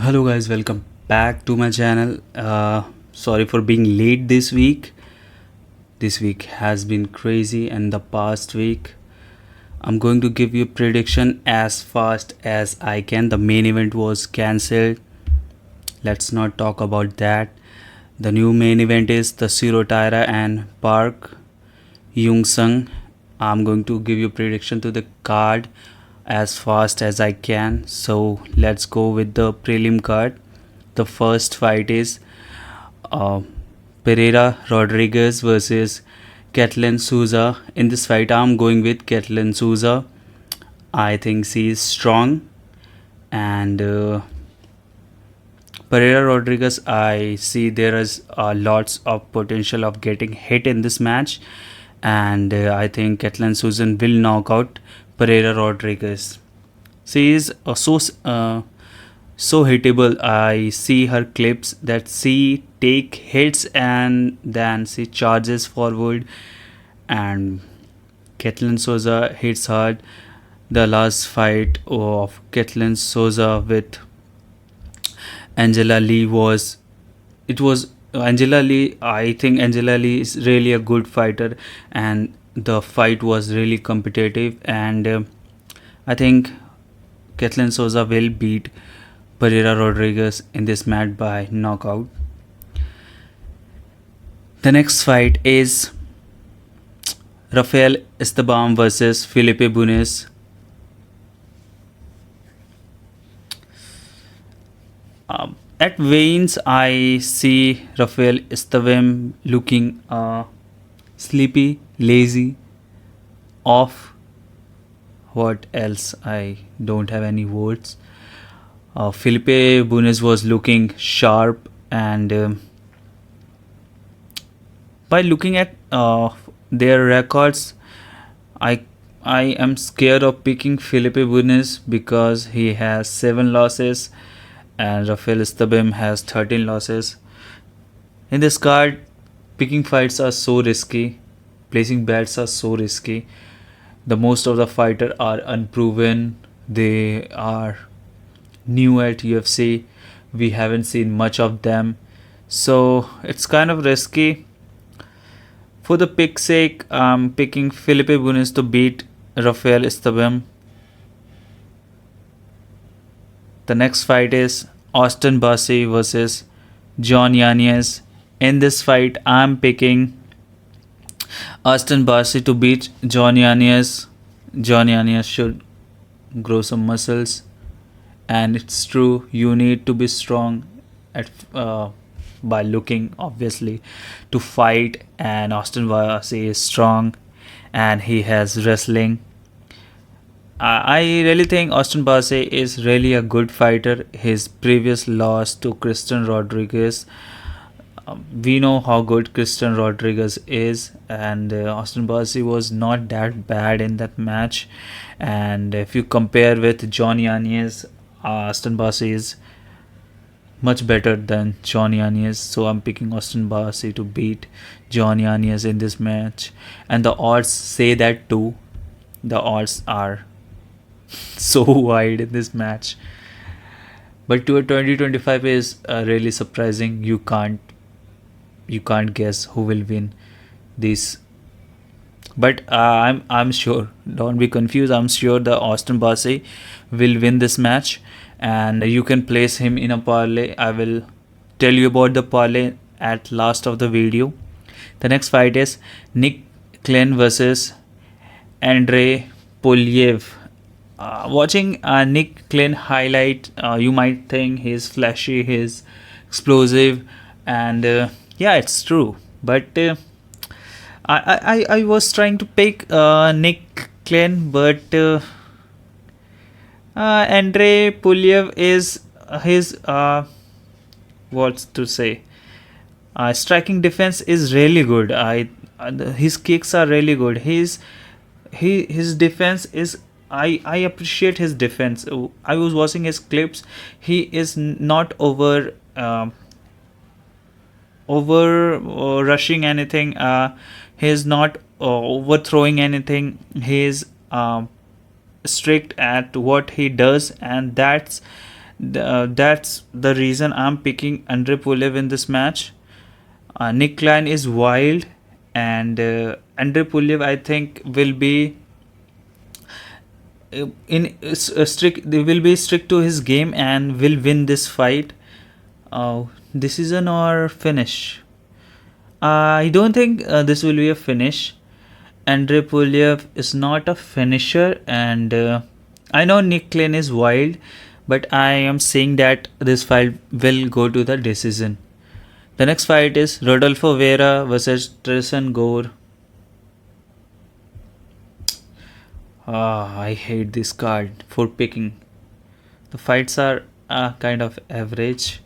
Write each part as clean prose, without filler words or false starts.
Hello guys, welcome back to my channel. Sorry for being late this week. This week has been crazy, and the past week I'm going to give you prediction as fast as I can. The main event was cancelled. Let's not talk about that. The new main event is Tatsuro Taira and ParkHyun-sung. I'm going to give you prediction to the card as fast as I can. So let's go with the prelim card. The first fight is uh, Pereira Rodriguez versus Katlyn Souza. In this fight, I'm going with Katlyn Souza. I think she is strong, and Pereira Rodriguez, I see there is lots of potential of getting hit in this match, and I think Katlyn Souza will knock out Pereira Rodriguez. She is so hittable. I see her clips that she take hits and then she charges forward, and Katlyn Souza hits hard. The last fight of Katlyn Souza with Angela Lee was Angela Lee. I think Angela Lee is really a good fighter, and the fight was really competitive, and I think Katlyn Souza will beat Pereira Rodriguez in this match by knockout. The next fight is Rafael Esteban versus Felipe Bunes. At weigh-ins, I see Rafael Esteban looking sleepy, lazy, off. What else? I don't have any words. Felipe Bunes was looking sharp, and by looking at their records, I I am scared of picking Felipe Bunes because he has 7 losses and Rafael Esteban has 13 losses. In this card, picking fights are so risky, placing bets are so risky. The most of the fighters are unproven. They are new at UFC. We haven't seen much of them, so it's kind of risky. For the pick's sake, I'm picking Felipe Bunes to beat Rafael Esteban. The next fight is Austin Barcy versus John Yanez. In this fight, I'm picking Austin Barcy to beat John Yanez. John Yanez should grow some muscles, and it's true, you need to be strong at by looking obviously to fight, and Austin Barcy is strong and he has wrestling. I really think Austin Barcy is really a good fighter. His previous loss to Christian Rodriguez, we know how good Christian Rodriguez is, and Austin Barcy was not that bad in that match. And if you compare with John Yanez, Austin Barcy is much better than John Yanez. So I'm picking Austin Barcy to beat John Yanez in this match, and the odds say that too. The odds are so wide in this match, but to a 2025 is really surprising. You can't guess who will win this, but I'm sure, don't be confused, I'm sure the Austin Barcy will win this match, and you can place him in a parlay. I will tell you about the parlay at last of the video. The next fight is Nick Klein versus Andrei Polyev. Watching Nick Klein highlight, you might think he's flashy, he's explosive, and yeah, it's true. But I was trying to pick Nick Klein, but Andrei Polyev is his what's to say. Striking defense is really good. His kicks are really good. His defense is. I appreciate his defense. I was watching his clips. He is not over rushing anything. He is not overthrowing anything. He is strict at what he does, and That's the reason I'm picking Andrei Pulev in this match. Nick Klein is wild, and Andrei Pulev I think will be strict. They will be strict to his game and will win this fight. Decision or finish? I don't think this will be a finish. Andrei Pulev is not a finisher, and I know Nick Klein is wild, but I am saying that this fight will go to the decision. The next fight is Rodolfo Vera versus Tristan Gore. I hate this card for picking. The fights are kind of average.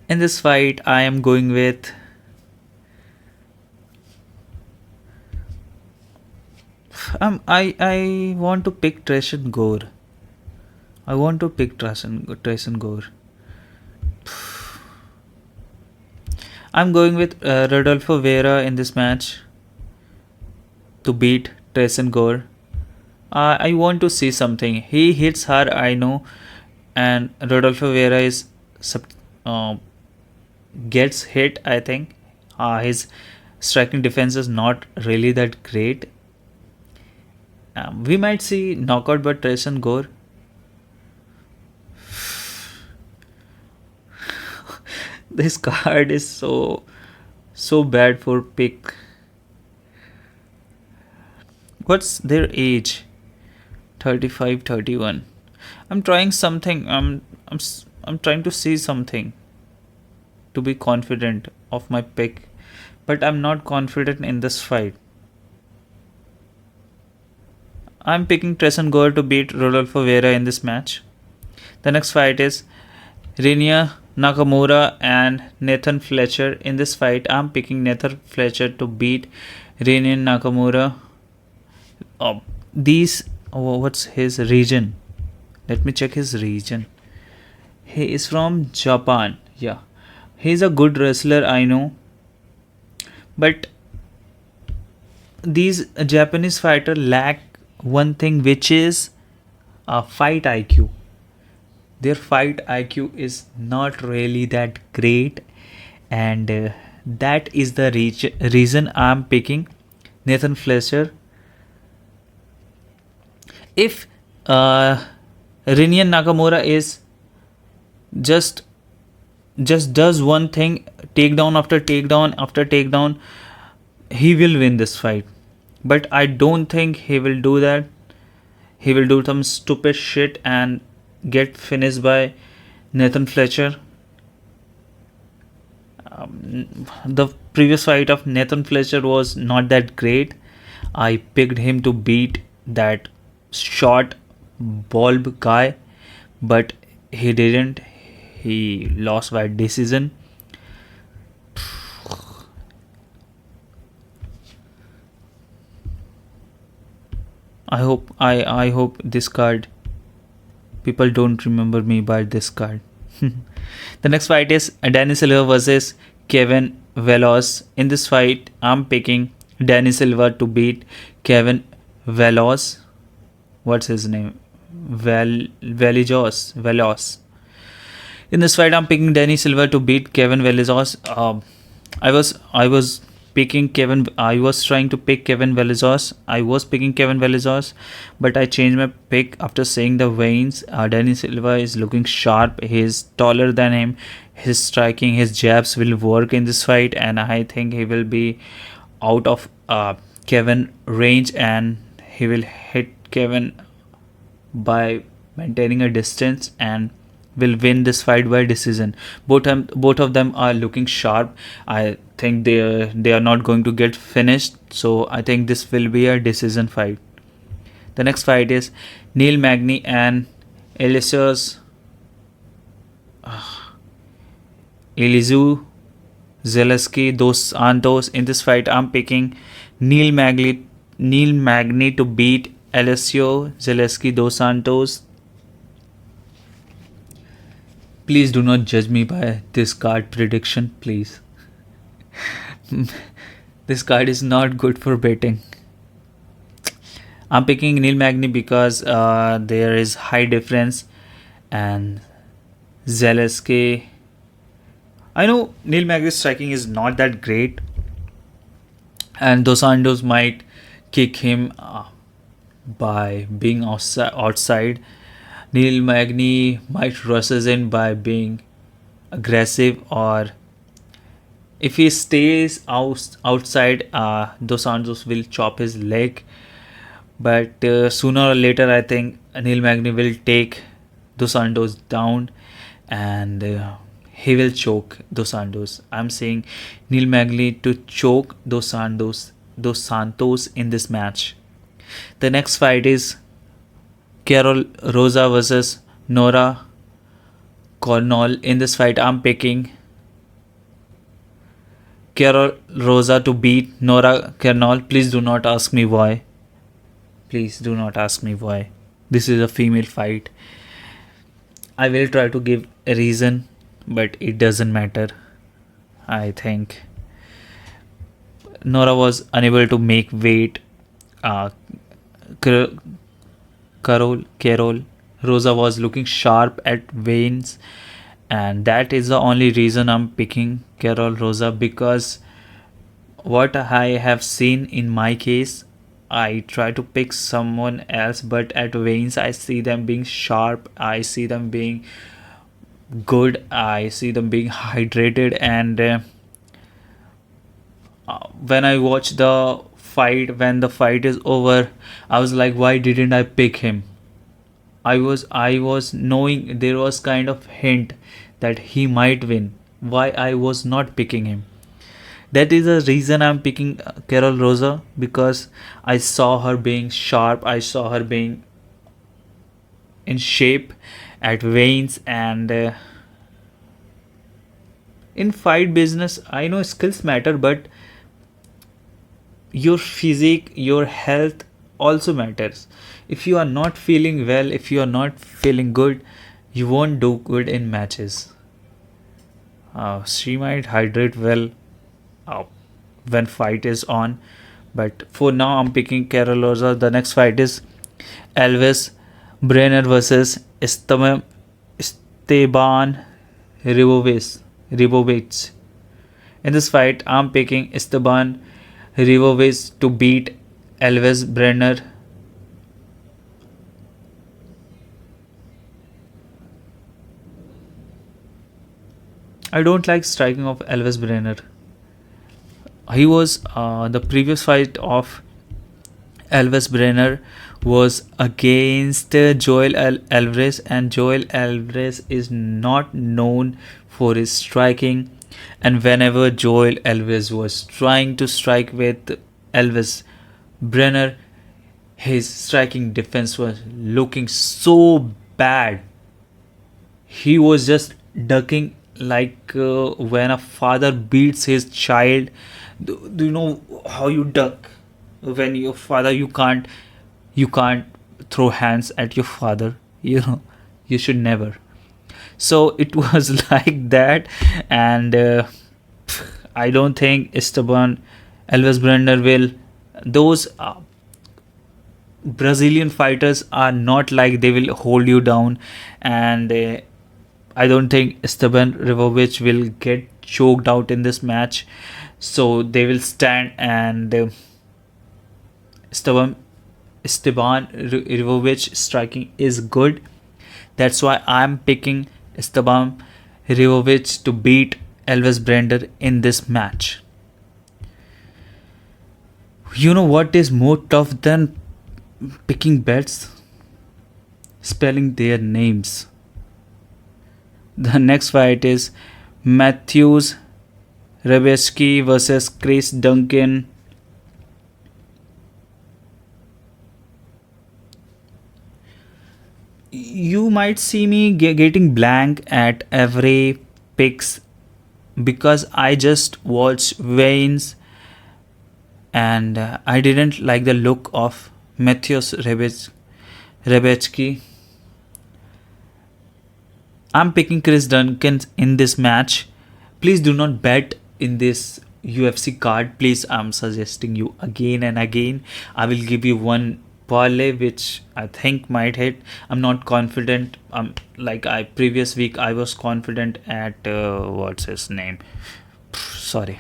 In this fight, I am going with I want to pick Tristan Gore. I want to pick Tristan Gore. I'm going with Rodolfo Vera in this match to beat Tristan Gore. I want to see something. He hits hard, I know, and Rodolfo Vera is gets hit. I think his striking defense is not really that great. We might see knockout by Tristan Gore. This card is so bad for pick. What's their age? 35, 31. I'm trying something. I'm trying to see something to be confident of my pick, but I'm not confident in this fight. I'm picking Tristan Gore to beat Rodolfo Vera in this match. The next fight is Rinya Nakamura and Nathan Fletcher. In this fight, I'm picking Nathan Fletcher to beat Rinya Nakamura. What's his region? Let me check his region. He is from Japan. Yeah, he's a good wrestler, I know, but these Japanese fighters lack one thing, which is a fight IQ. Their fight IQ is not really that great, and that is the reason I'm picking Nathan Fletcher. If Rinyan Nakamura is just does one thing, takedown after takedown after takedown, he will win this fight. But I don't think he will do that. He will do some stupid shit and get finished by Nathan Fletcher. The previous fight of Nathan Fletcher was not that great. I picked him to beat that short bulb guy, but he didn't. He lost by decision. I hope this card, people don't remember me by this card. The next fight is Danny Silva versus Kevin Veloz. In this fight, I'm picking Danny Silva to beat Kevin Veloz. What's his name? Veloz. In this fight, I'm picking Danny Silva to beat Kevin Veloz. I was picking Kevin. I was trying to pick Kevin Veloz. I was picking Kevin Veloz, but I changed my pick after seeing the veins. Danny Silva is looking sharp. He's taller than him. His striking, his jabs will work in this fight, and I think he will be out of Kevin range, and he will hit Kevin by maintaining a distance and will win this fight by decision. Both of them are looking sharp. I think they are not going to get finished, so I think this will be a decision fight. The next fight is Neil Magny and Elizu Zaleski dos Santos. In this fight, I'm picking Neil Magny to beat Alessio Zaleski dos Santos. Please do not judge me by this card prediction, please. This card is not good for betting. I'm picking Neil Magny because there is high difference, and Zaleski. I know Neil Magny's striking is not that great, and Dos Santos might kick him by being outside. Neil Magny might rushes in by being aggressive, or if he stays outside, Dos Santos will chop his leg. But sooner or later, I think Neil Magny will take Dos Santos down, and he will choke Dos Santos. I'm saying Neil Magny to choke Dos Santos in this match. The next fight is Carol Rosa versus Nora Cornell. In this fight, I'm picking Carol Rosa to beat Nora Cornell. Please do not ask me why. Please do not ask me why. This is a female fight. I will try to give a reason, but it doesn't matter. I think Nora was unable to make weight. Uh, Carol Rosa was looking sharp at veins, and that is the only reason I'm picking Carol Rosa, because what I have seen in my case, I try to pick someone else, but at veins I see them being sharp, I see them being good, I see them being hydrated, and when I watch the fight, when the fight is over, I was like, why didn't I pick him? I was knowing there was kind of hint that he might win. Why I was not picking him? That is the reason I'm picking Carol Rosa, because I saw her being sharp, I saw her being in shape at veins, and in fight business, I know skills matter, but your physique, your health also matters. If you are not feeling well, if you are not feeling good, you won't do good in matches. She might hydrate well uh, when fight is on, but for now I'm picking Carol Rosa. The next fight is Elvis Brenner versus Esteban Ribovic. In this fight, I'm picking Esteban Ribovic to beat Elvis Brenner. I don't like striking of Elvis Brenner. He was the previous fight of Elvis Brenner was against Joel Alvarez, and Joel Alvarez is not known for his striking. And whenever Joel Alvarez was trying to strike with Elvis Brenner, his striking defense was looking so bad. He was just ducking like when a father beats his child. Do you know how you duck when your father, you can't throw hands at your father, you should never. So it was like that, and I don't think Esteban Elvis Brenner will. Those Brazilian fighters are not like they will hold you down, and I don't think Esteban Rivovic will get choked out in this match. So they will stand, and Esteban Rivovic striking is good. That's why I'm picking Esteban Rivovic to beat Elvis Brenner in this match. You know what is more tough than picking bets? Spelling their names. The next fight is Matthews Rebetsky versus Chris Duncan. You might see me getting blank at every picks because I just watched Wayne's, and I didn't like the look of Matthews Rebetsky. I'm picking Chris Duncan in this match. Please do not bet in this UFC card. Please, I'm suggesting you again and again. I will give you one parlay which I think might hit. I'm not confident. Like I previous week I was confident at what's his name? Sorry,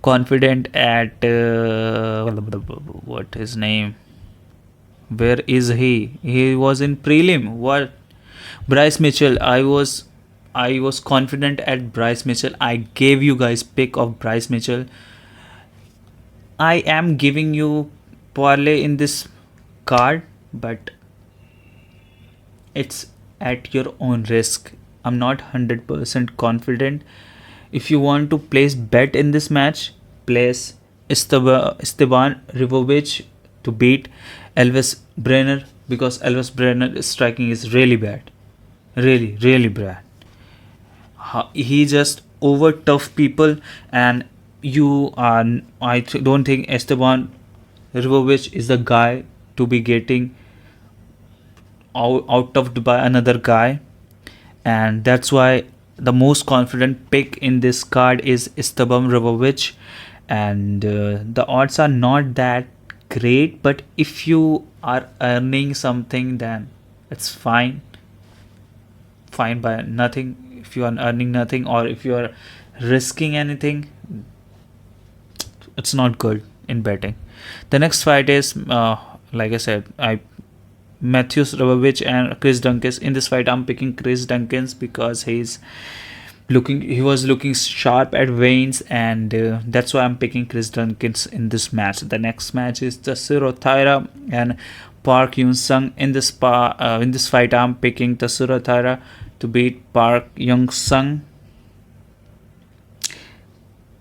confident at what his name? Where is he? He was in prelim. What? Bryce Mitchell. I was confident at Bryce Mitchell. I gave you guys pick of Bryce Mitchell. I am giving you parlay in this card, but it's at your own risk. I'm not 100% confident. If you want to place bet in this match, place Esteban Rivovic to beat Elvis Brenner, because Elvis Brenner's striking is really bad. Really, really bad. He just over tough people, and you are. Don't think Esteban Rivovic is the guy to be getting out toughed by another guy, and that's why the most confident pick in this card is Esteban Rivovic, and the odds are not that great, but if you are earning something, then it's fine by nothing. If you are earning nothing, or if you are risking anything, it's not good in betting. The next fight is like I said, Matthews Rabovich and Chris Dunkins. In this fight I'm picking Chris Dunkins because he was looking sharp at veins, and that's why I'm picking Chris Dunkins in this match. The next match is Tatsuro Taira and ParkHyun-sung. In this fight I'm picking Tatsuro Taira to beat ParkHyun-sung.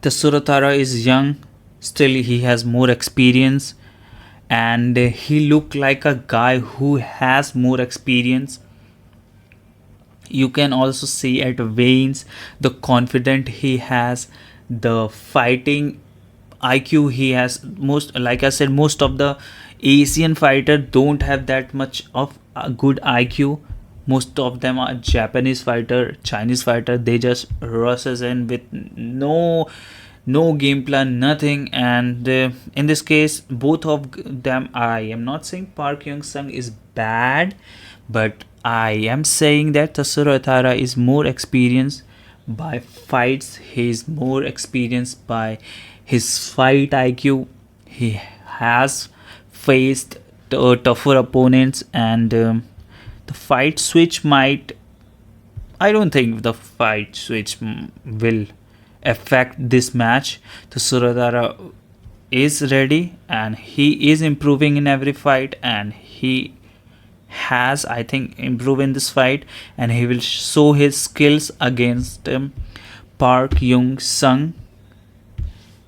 Tatsuro Taira is young, still he has more experience, and he looked like a guy who has more experience. You can also see at veins the confidence he has, the fighting IQ he has. Most, like I said, most of the Asian fighter don't have that much of a good IQ. Most of them are Japanese fighter, Chinese fighter. They just rushes in with no game plan, nothing. And in this case, both of them, I am not saying ParkHyun-sung is bad, but I am saying that Tatsuro Taira is more experienced by fights. He is more experienced by his fight IQ. He has faced tougher opponents, and the fight switch might. I don't think the fight switch will affect this match. Tatsuro Taira is ready, and he is improving in every fight, and he has, I think, improved in this fight, and he will show his skills against ParkHyun-sung,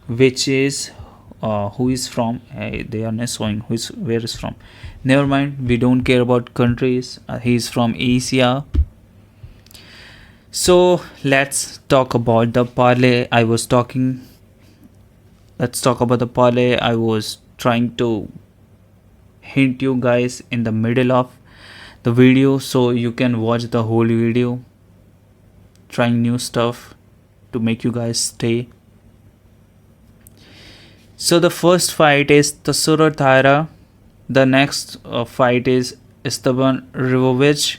which is who is from. They are not showing where is from. Never mind, we don't care about countries. He is from Asia. So let's talk about the parlay I was talking. Let's talk about the parlay I was trying to hint you guys in the middle of the video, so you can watch the whole video, trying new stuff to make you guys stay. So the first fight is Tatsuro Taira, the next fight is Esteban Rivovic,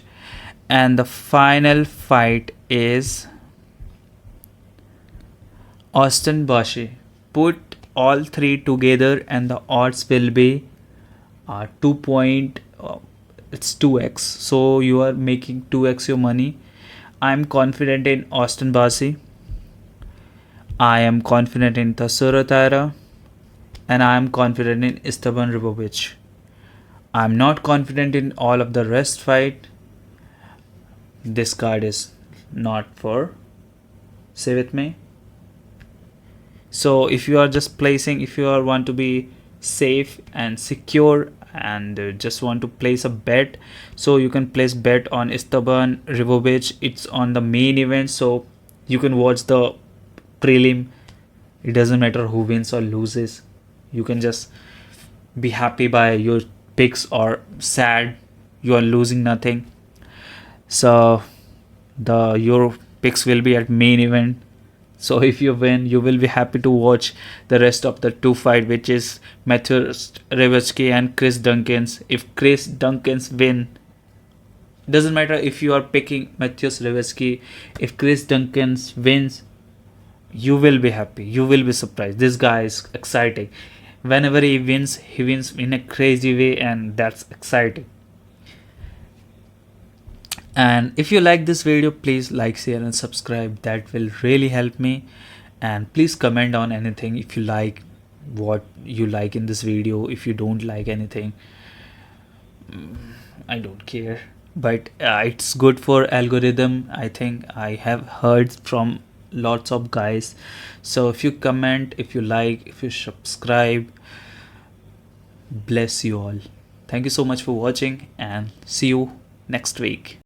and the final fight is Austin Bashi. Put all three together and the odds will be 2x, so you are making 2x your money. I'm confident in Austin Bashi, I am confident in Tatsuro Taira, and I am confident in Esteban Rivovic. I'm not confident in all of the rest fight. This card is not for, say with me. So if you are just placing, if you are want to be safe and secure and just want to place a bet, so you can place bet on Esteban Rivovic. It's on the main event, so you can watch the prelim. It doesn't matter who wins or loses. You can just be happy by your picks or sad you are losing nothing. So your picks will be at main event, So if you win, you will be happy to watch the rest of the two fight, which is Matthews Revetsky and Chris Dunkins. If Chris Dunkins win, doesn't matter if you are picking Matthews Revetsky, if Chris Dunkins wins, you will be happy, you will be surprised. This guy is exciting. Whenever he wins in a crazy way, and that's exciting. And if you like this video, please like, share and subscribe. That will really help me. And please comment on anything. If you like what you like in this video, if you don't like anything, I don't care. But it's good for algorithm, I think. I have heard from lots of guys. So if you comment, if you like, if you subscribe, bless you all. Thank you so much for watching, and see you next week.